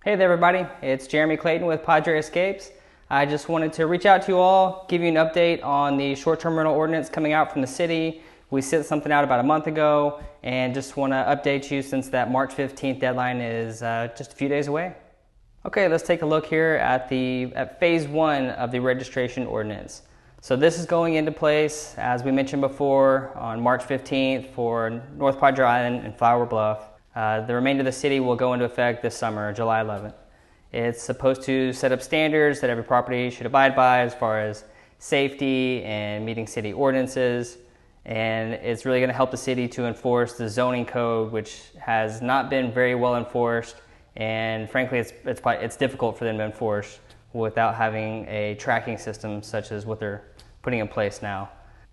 Hey there everybody, it's Jeremy Clayton with Padre Escapes. I just wanted to reach out to you all, give you an update on the short-term rental ordinance coming out from the city. We sent something out about a month ago and just want to update you since that March 15th deadline is just a few days away. Okay, let's take a look here at phase one of the registration ordinance. So this is going into place, as we mentioned before, on March 15th for North Padre Island and Flower Bluff. The remainder of the city will go into effect this summer, July 11th. It's supposed to set up standards that every property should abide by as far as safety and meeting city ordinances. And it's really going to help the city to enforce the zoning code, which has not been very well enforced. And frankly, it's difficult for them to enforce without having a tracking system such as what they're putting in place now.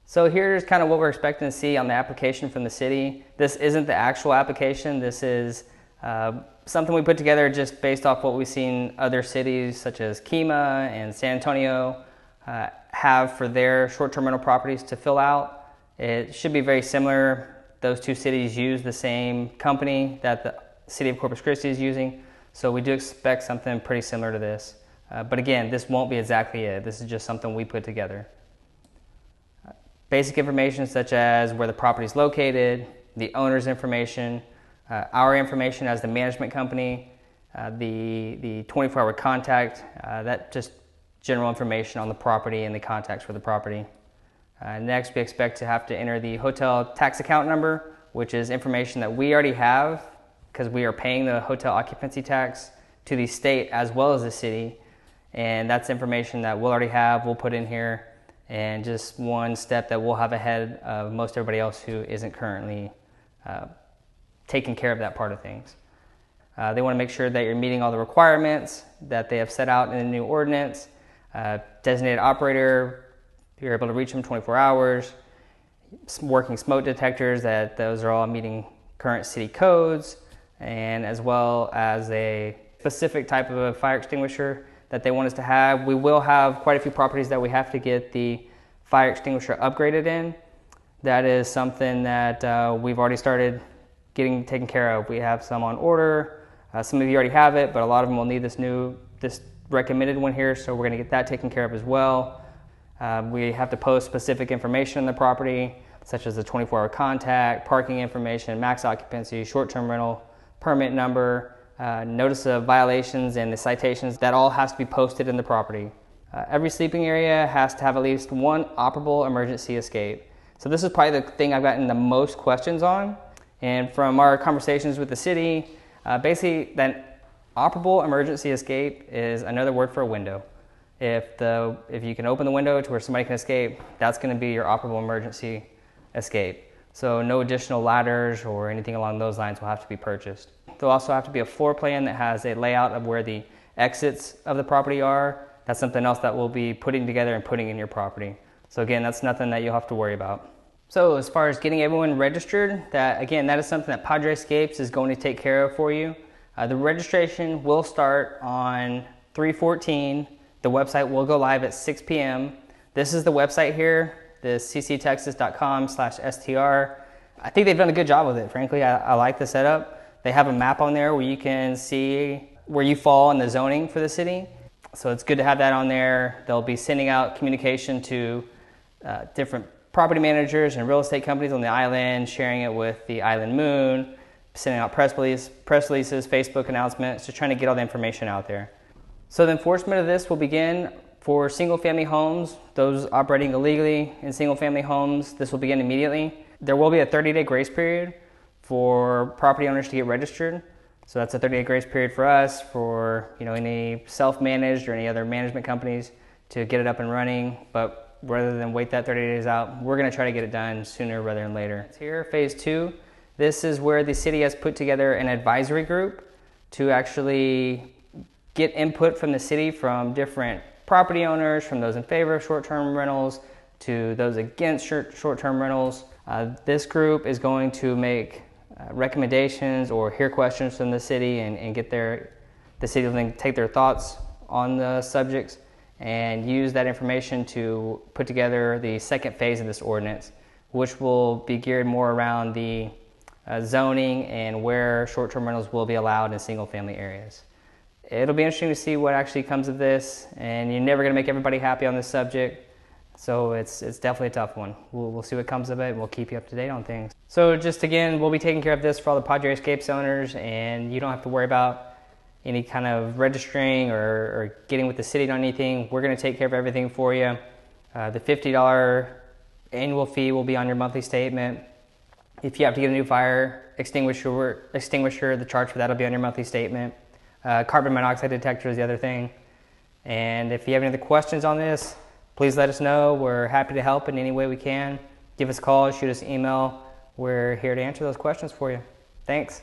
So here's kind of what we're expecting to see on the application from the city. This isn't the actual application. This is something we put together just based off what we've seen other cities such as Kima and San Antonio have for their short-term rental properties to fill out. It should be very similar. Those two cities use the same company that the city of Corpus Christi is using. So we do expect something pretty similar to this. But again, this won't be exactly it. This is just something we put together. Basic information such as where the property is located, the owner's information, our information as the management company, the 24-hour contact, that just general information on the property and the contacts for the property. Next, we expect to have to enter the hotel tax account number, which is information that we already have because we are paying the hotel occupancy tax to the state as well as the city. And that's information that we'll already have, we'll put in here. And just one step that we'll have ahead of most everybody else who isn't currently taking care of that part of things. They want to make sure that you're meeting all the requirements that they have set out in the new ordinance. Designated operator, you're able to reach them 24 hours. Working smoke detectors, that those are all meeting current city codes, and as well as a specific type of a fire extinguisher that they want us to have. We will have quite a few properties that we have to get the fire extinguisher upgraded in. That is something that we've already started getting taken care of. We have some on order. Some of you already have it, but a lot of them will need this recommended one here, so we're going to get that taken care of as well. We have to post specific information on the property, such as the 24-hour contact, parking information, max occupancy, short-term rental, permit number, notice of violations, and the citations. That all has to be posted in the property. Every sleeping area has to have at least one operable emergency escape. So this is probably the thing I've gotten the most questions on. And from our conversations with the city, basically that operable emergency escape is another word for a window. If you can open the window to where somebody can escape, that's going to be your operable emergency escape. So no additional ladders or anything along those lines will have to be purchased. There'll also have to be a floor plan that has a layout of where the exits of the property are. That's something else that we'll be putting together and putting in your property. So again, that's nothing that you'll have to worry about. So as far as getting everyone registered, that is something that Padre Escapes is going to take care of for you. The registration will start on 3/14. The website will go live at 6 p.m. This is the website here, the cctexas.com/str. I think they've done a good job with it, frankly. I like the setup. They have a map on there where you can see where you fall in the zoning for the city. So it's good to have that on there. They'll be sending out communication to different property managers and real estate companies on the island, sharing it with the Island Moon, sending out press releases, Facebook announcements, just trying to get all the information out there. So the enforcement of this will begin for single-family homes, those operating illegally in single-family homes. This will begin immediately. There will be a 30-day grace period for property owners to get registered. So that's a 30-day grace period for us, for any self-managed or any other management companies to get it up and running. But rather than wait that 30 days out, we're going to try to get it done sooner rather than later. Here, phase two. This is where the city has put together an advisory group to actually get input from the city, from different property owners, from those in favor of short-term rentals to those against short-term rentals. This group is going to make recommendations or hear questions from the city and get the city will then take their thoughts on the subjects and use that information to put together the second phase of this ordinance, which will be geared more around the zoning and where short-term rentals will be allowed in single-family areas. it'll be interesting to see what actually comes of this, and you're never going to make everybody happy on this subject. So it's definitely a tough one. We'll see what comes of it, and we'll keep you up to date on things. So just again, we'll be taking care of this for all the Padre Escapes owners, and you don't have to worry about any kind of registering or getting with the city on anything. We're going to take care of everything for you. The $50 annual fee will be on your monthly statement. If you have to get a new fire extinguisher, the charge for that will be on your monthly statement. Carbon monoxide detector is the other thing. And if you have any other questions on this, please let us know. We're happy to help in any way we can. Give us a call, shoot us an email. We're here to answer those questions for you. Thanks.